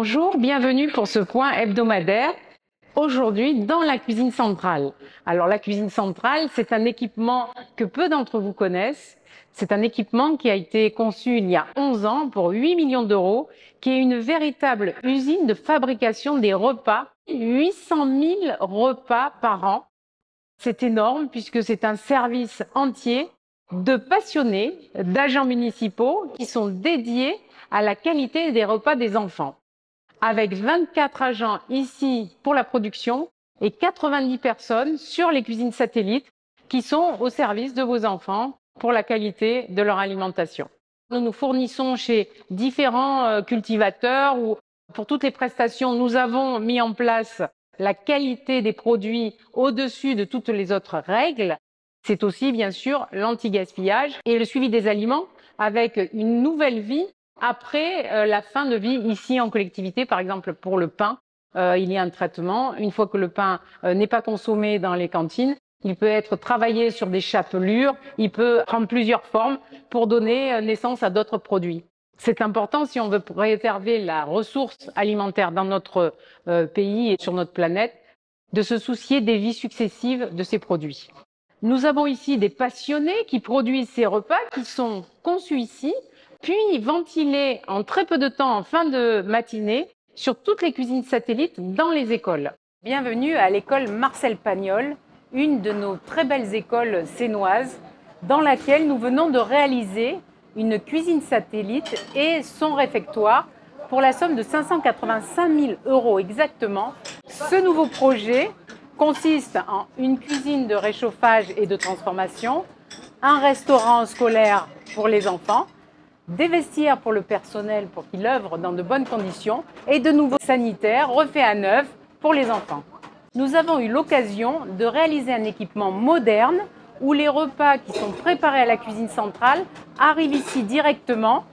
Bonjour, bienvenue pour ce point hebdomadaire. Aujourd'hui, dans la cuisine centrale. Alors, la cuisine centrale, c'est un équipement que peu d'entre vous connaissent. C'est un équipement qui a été conçu il y a 11 ans pour 8 millions d'euros, qui est une véritable usine de fabrication des repas. 800 000 repas par an. C'est énorme puisque c'est un service entier de passionnés, d'agents municipaux qui sont dédiés à la qualité des repas des enfants. Avec 24 agents ici pour la production et 90 personnes sur les cuisines satellites qui sont au service de vos enfants pour la qualité de leur alimentation. Nous nous fournissons chez différents cultivateurs ou pour toutes les prestations, nous avons mis en place la qualité des produits au-dessus de toutes les autres règles. C'est aussi bien sûr l'anti-gaspillage et le suivi des aliments avec une nouvelle vie après la fin de vie ici en collectivité. Par exemple pour le pain, il y a un traitement. Une fois que le pain n'est pas consommé dans les cantines, il peut être travaillé sur des chapelures, il peut prendre plusieurs formes pour donner naissance à d'autres produits. C'est important si on veut préserver la ressource alimentaire dans notre pays et sur notre planète, de se soucier des vies successives de ces produits. Nous avons ici des passionnés qui produisent ces repas qui sont conçus ici, puis ventilés en très peu de temps en fin de matinée sur toutes les cuisines satellites dans les écoles. Bienvenue à l'école Marcel Pagnol, une de nos très belles écoles sénoises, dans laquelle nous venons de réaliser une cuisine satellite et son réfectoire pour la somme de 585 000 € exactement. Ce nouveau projet consiste en une cuisine de réchauffage et de transformation, un restaurant scolaire pour les enfants, des vestiaires pour le personnel pour qu'il œuvre dans de bonnes conditions et de nouveaux sanitaires refaits à neuf pour les enfants. Nous avons eu l'occasion de réaliser un équipement moderne où les repas qui sont préparés à la cuisine centrale arrivent ici directement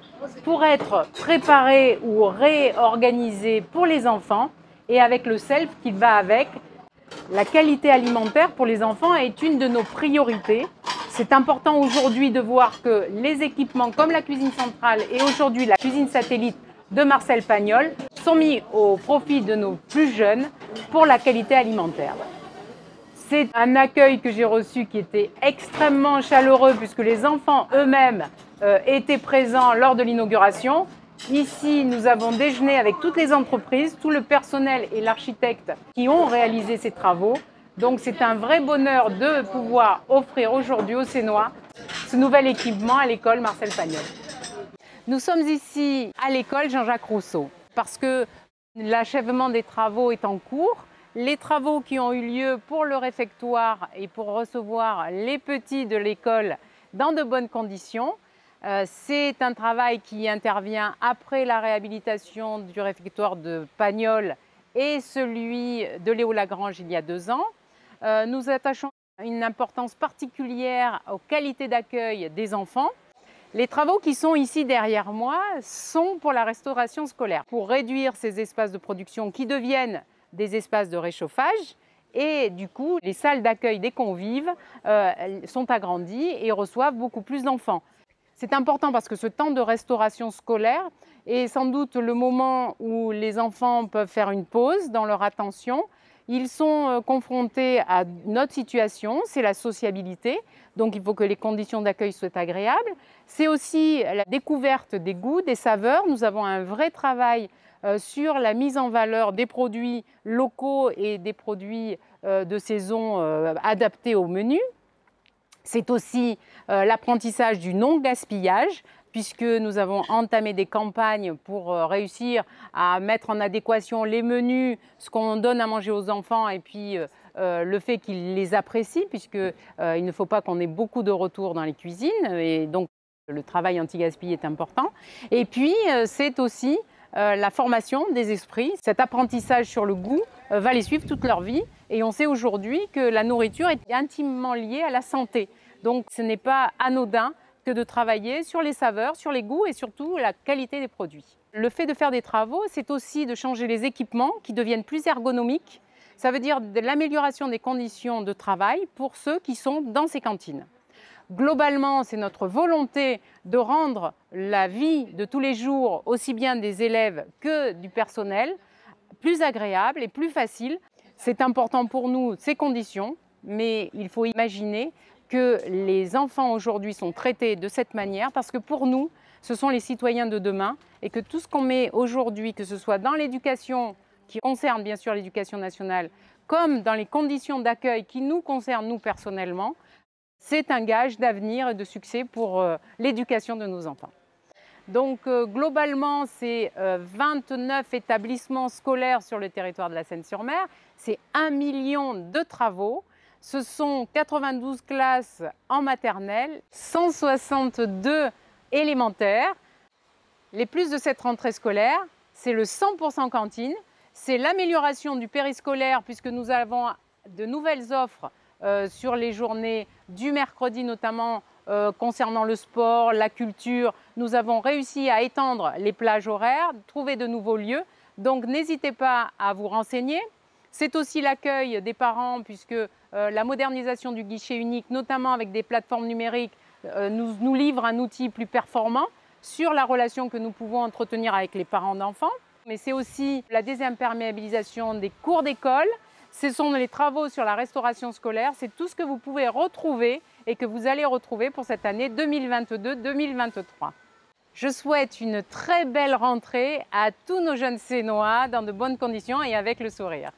pour être préparés ou réorganisés pour les enfants et avec le self qui va avec. La qualité alimentaire pour les enfants est une de nos priorités. C'est important aujourd'hui de voir que les équipements comme la cuisine centrale et aujourd'hui la cuisine satellite de Marcel Pagnol sont mis au profit de nos plus jeunes pour la qualité alimentaire. C'est un accueil que j'ai reçu qui était extrêmement chaleureux puisque les enfants eux-mêmes étaient présents lors de l'inauguration. Ici, nous avons déjeuné avec toutes les entreprises, tout le personnel et l'architecte qui ont réalisé ces travaux. Donc c'est un vrai bonheur de pouvoir offrir aujourd'hui aux Sénois ce nouvel équipement à l'école Marcel Pagnol. Nous sommes ici à l'école Jean-Jacques Rousseau parce que l'achèvement des travaux est en cours. Les travaux qui ont eu lieu pour le réfectoire et pour recevoir les petits de l'école dans de bonnes conditions. C'est un travail qui intervient après la réhabilitation du réfectoire de Pagnol et celui de Léo-Lagrange il y a 2 ans. Nous attachons une importance particulière aux qualités d'accueil des enfants. Les travaux qui sont ici derrière moi sont pour la restauration scolaire, pour réduire ces espaces de production qui deviennent des espaces de réchauffage et du coup les salles d'accueil des convives sont agrandies et reçoivent beaucoup plus d'enfants. C'est important parce que ce temps de restauration scolaire est sans doute le moment où les enfants peuvent faire une pause dans leur attention. Ils sont confrontés à notre situation, c'est la sociabilité, donc il faut que les conditions d'accueil soient agréables. C'est aussi la découverte des goûts, des saveurs. Nous avons un vrai travail sur la mise en valeur des produits locaux et des produits de saison adaptés au menu. C'est aussi l'apprentissage du non-gaspillage, puisque nous avons entamé des campagnes pour réussir à mettre en adéquation les menus, ce qu'on donne à manger aux enfants et puis le fait qu'ils les apprécient, puisqu'il ne faut pas qu'on ait beaucoup de retours dans les cuisines et donc le travail anti-gaspi est important. Et puis c'est aussi la formation des esprits. Cet apprentissage sur le goût va les suivre toute leur vie et on sait aujourd'hui que la nourriture est intimement liée à la santé. Donc ce n'est pas anodin que de travailler sur les saveurs, sur les goûts et surtout la qualité des produits. Le fait de faire des travaux, c'est aussi de changer les équipements qui deviennent plus ergonomiques. Ça veut dire de l'amélioration des conditions de travail pour ceux qui sont dans ces cantines. Globalement, c'est notre volonté de rendre la vie de tous les jours, aussi bien des élèves que du personnel, plus agréable et plus facile. C'est important pour nous, ces conditions, mais il faut imaginer que les enfants aujourd'hui sont traités de cette manière parce que pour nous, ce sont les citoyens de demain et que tout ce qu'on met aujourd'hui, que ce soit dans l'éducation, qui concerne bien sûr l'éducation nationale, comme dans les conditions d'accueil qui nous concernent nous personnellement, c'est un gage d'avenir et de succès pour l'éducation de nos enfants. Donc globalement, c'est 29 établissements scolaires sur le territoire de la Seine-sur-Mer, c'est 1 million de travaux, ce sont 92 classes en maternelle, 162 élémentaires. Les plus de cette rentrée scolaire, c'est le 100% cantine, c'est l'amélioration du périscolaire puisque nous avons de nouvelles offres sur les journées du mercredi notamment concernant le sport, la culture. Nous avons réussi à étendre les plages horaires, trouver de nouveaux lieux. Donc n'hésitez pas à vous renseigner. C'est aussi l'accueil des parents puisque la modernisation du guichet unique, notamment avec des plateformes numériques, nous livre un outil plus performant sur la relation que nous pouvons entretenir avec les parents d'enfants. Mais c'est aussi la désimperméabilisation des cours d'école. Ce sont les travaux sur la restauration scolaire. C'est tout ce que vous pouvez retrouver et que vous allez retrouver pour cette année 2022-2023. Je souhaite une très belle rentrée à tous nos jeunes Sénois dans de bonnes conditions et avec le sourire.